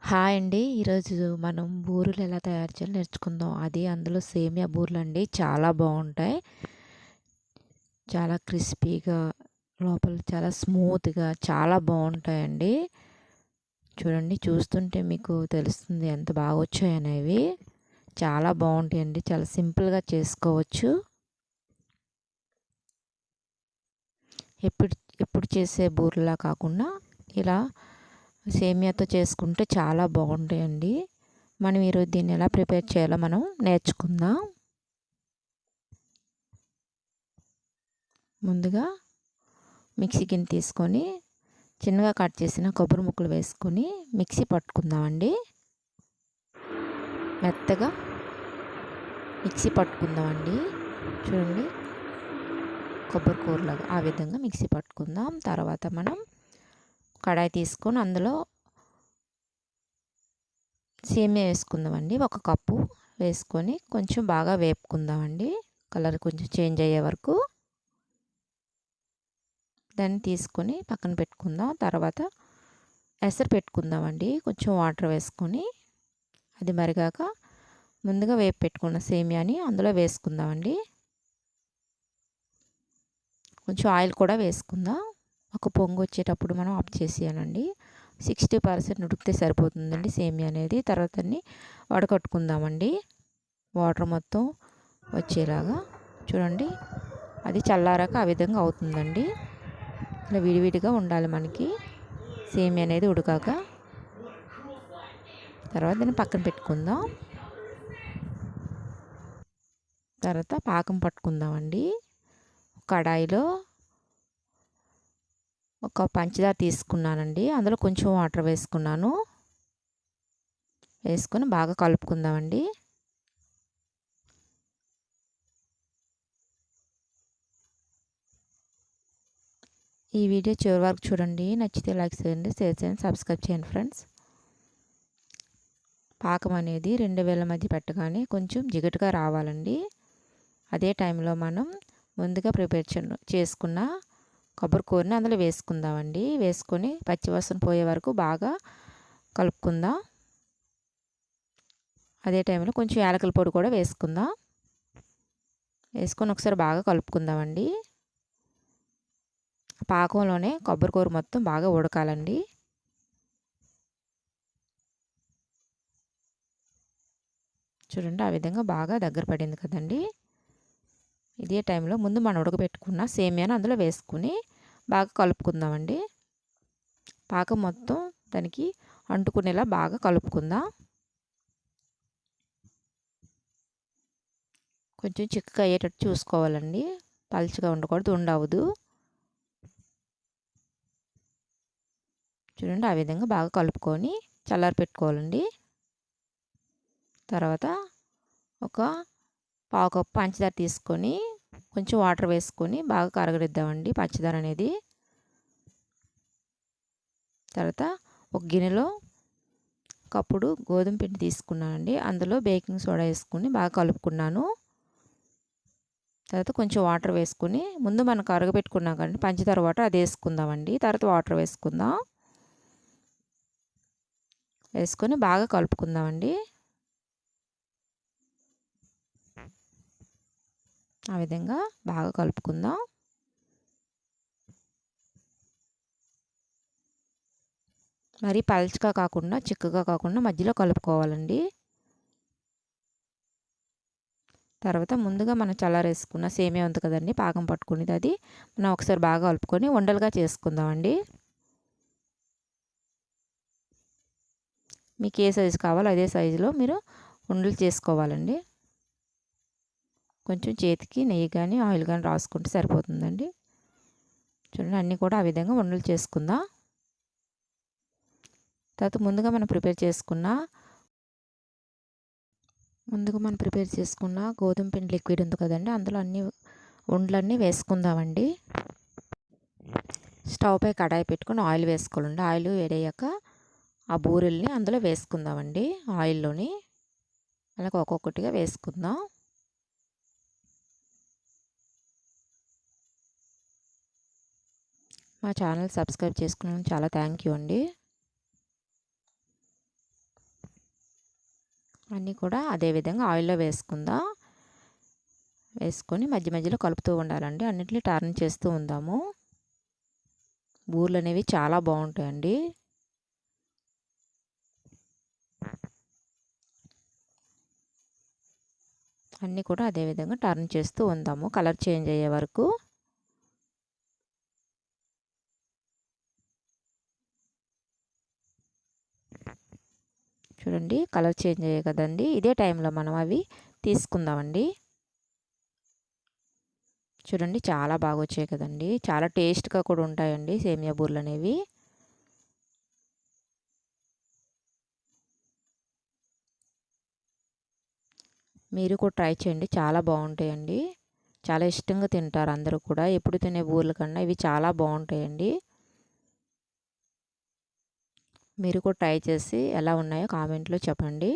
Hi అండి. ఈరోజు మనం బూరెలు ఎలా తయారు చేయాలో నేర్చుకుందాం. అందులో సేమియా బూరెలండి చాలా బావుంటాయి. చాలా క్రిస్పీగా, లోపల చాలా స్మూత్‌గా చాలా బావుంటాయండి. చూడండి, చూస్తుంటే మీకు తెలుస్తుంది ఎంత బాగా వచ్చాయనేవి. చాలా బావుంటాయండి. చాలా సింపుల్‌గా చేసుకోవచ్చు. ఎప్పుడు ఎప్పుడు చేసే బూరెలా కాకుండా ఇలా సేమియాతో చేసుకుంటే చాలా బాగుంటాయండి. మనం ఈరోజు దీన్ని ఎలా ప్రిపేర్ చేయాలో మనం నేర్చుకుందాం. ముందుగా మిక్సీ గిన్నె తీసుకొని చిన్నగా కట్ చేసిన కొబ్బరి ముక్కలు వేసుకొని మిక్సీ పట్టుకుందామండి. మెత్తగా మిక్సీ పట్టుకుందామండి. చూడండి, కొబ్బరి కూరలాగా ఆ విధంగా మిక్సీ పట్టుకుందాం. తర్వాత మనం కడాయి తీసుకొని అందులో సేమియా వేసుకుందామండి. 1 కప్పు వేసుకొని కొంచెం బాగా వేపుకుందామండి. కలర్ కొంచెం చేంజ్ అయ్యే వరకు. దాన్ని తీసుకొని పక్కన పెట్టుకుందాం. తర్వాత ఎసరు పెట్టుకుందామండి. కొంచెం వాటర్ వేసుకొని అది మరిగాక ముందుగా వేపు పెట్టుకున్న సేమియాని అందులో వేసుకుందామండి. కొంచెం ఆయిల్ కూడా వేసుకుందాం. ఒక పొంగు వచ్చేటప్పుడు మనం ఆఫ్ చేసేయాలండి. 60% ఉడికితే సరిపోతుందండి సేమియా అనేది. తర్వాత వడకట్టుకుందామండి. వాటర్ మొత్తం వచ్చేలాగా చూడండి. అది చల్లారాక ఆ విధంగా అవుతుందండి. ఇలా విడివిడిగా ఉండాలి మనకి సేమియా అనేది ఉడకాక. తర్వాత దీన్ని పక్కన పెట్టుకుందాం. తర్వాత పాకం పట్టుకుందామండి. కడాయిలో ఒక పంచదార తీసుకున్నానండి. అందులో కొంచెం వాటర్ వేసుకున్నాను. వేసుకొని బాగా కలుపుకుందామండి. ఈ వీడియో చివరి వరకు చూడండి. నచ్చితే లైక్ చేయండి, షేర్ చేయండి, సబ్స్క్రైబ్ చేయండి ఫ్రెండ్స్. పాకం అనేది 2 వేల మధ్య పెట్టగానే కొంచెం జిగటగా రావాలండి. అదే టైంలో మనం ముందుగా ప్రిపేర్ చేసుకున్న కొబ్బరి కూరని అందులో వేసుకుందామండి. వేసుకొని పచ్చివాసన పోయే వరకు బాగా కలుపుకుందాం. అదే టైంలో కొంచెం యాలకుల పొడి కూడా వేసుకుందాం. వేసుకొని ఒకసారి బాగా కలుపుకుందామండి. పాకంలోనే కొబ్బరి కూర మొత్తం బాగా ఉడకాలండి. చూడండి, ఆ విధంగా బాగా దగ్గర పడింది కదండి. ఇదే టైంలో ముందు మనం ఉడకబెట్టుకున్న సేమియాను అందులో వేసుకుని బాగా కలుపుకుందామండి. పాకం మొత్తం దానికి అంటుకునేలా బాగా కలుపుకుందాం. కొంచెం చిక్కగా అయ్యేటట్టు చూసుకోవాలండి. పలుచగా ఉండకూడదు, ఉండవద్దు. చూడండి, ఆ విధంగా బాగా కలుపుకొని చల్లారి పెట్టుకోవాలండి. తర్వాత ఒక పావు కప్పు పంచదార తీసుకొని కొంచెం వాటర్ వేసుకొని బాగా కరగనిద్దామండి పంచదార అనేది. తర్వాత ఒక గిన్నెలో కప్పుడు గోధుమ పిండి తీసుకున్నానండి. అందులో బేకింగ్ సోడా వేసుకొని బాగా కలుపుకున్నాను. తర్వాత కొంచెం వాటర్ వేసుకొని ముందు మనం కరగబెట్టుకున్నాం కదండి పంచదార వాటర్, అది వేసుకుందామండి. తర్వాత వాటర్ వేసుకుందాం. వేసుకొని బాగా కలుపుకుందామండి. ఆ విధంగా బాగా కలుపుకుందాం. మరి పల్చగా కాకుండా చిక్కగా కాకుండా మధ్యలో కలుపుకోవాలండి. తర్వాత ముందుగా మనం చల్లారేసుకున్న సేమియా ఉంది కదండి పాకం పట్టుకునేది, అది మనం ఒకసారి బాగా కలుపుకొని ఉండలుగా చేసుకుందామండి. మీకు ఏ సైజు కావాలో అదే సైజులో మీరు ఉండలు చేసుకోవాలండి. కొంచెం చేతికి నెయ్యి కానీ ఆయిల్ కానీ రాసుకుంటే సరిపోతుందండి. చూడండి, అన్నీ కూడా ఆ విధంగా ఉండలు చేసుకుందాం. తర్వాత ముందుగా మనం ప్రిపేర్ చేసుకున్న గోధుమ పిండి లిక్విడ్ ఉంది కదండి, అందులో ఉండలన్నీ వేసుకుందామండి. స్టవ్ పై కడాయి పెట్టుకొని ఆయిల్ వేసుకోవాలండి. ఆయిల్ వేడయ్యాక ఆ బూరెల్ని అందులో వేసుకుందామండి. ఆయిల్లోని అలాగే ఒక్కొక్కటిగా వేసుకుందాం. మా ఛానల్ సబ్స్క్రైబ్ చేసుకున్నందుకు చాలా థ్యాంక్ యూ అండి. అన్నీ కూడా అదే విధంగా ఆయిల్లో వేసుకుందాం. వేసుకొని మధ్య మధ్యలో కలుపుతూ ఉండాలండి. అన్నిటిని టర్న్ చేస్తూ ఉందాము. బూరెలు అనేవి చాలా బాగుంటాయండి. అన్నీ కూడా అదే విధంగా టర్న్ చేస్తూ ఉందాము కలర్ చేంజ్ అయ్యే వరకు. చూడండి కలర్ చేంజ్ అయ్యాయి కదండి. ఇదే టైంలో మనం అవి తీసుకుందామండి. చూడండి చాలా బాగా వచ్చాయి కదండి. చాలా టేస్ట్గా కూడా ఉంటాయండి సేమియా బూరెలు అనేవి. మీరు కూడా ట్రై చేయండి, చాలా బాగుంటాయండి. చాలా ఇష్టంగా తింటారు అందరూ కూడా. ఎప్పుడు తినే బూరెల కన్నా ఇవి చాలా బాగుంటాయండి. మీరు కూడా ట్రై చేసి ఎలా ఉన్నాయో కామెంట్లో చెప్పండి.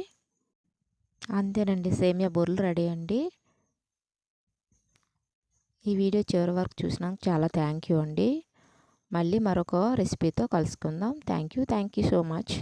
అంతేనండి, సేమియా బూరెలు రెడీ అండి. ఈ వీడియో చివరి వరకు చూసినాక చాలా థ్యాంక్ యూ అండి. మళ్ళీ మరొక రెసిపీతో కలుసుకుందాం. Thank you so much.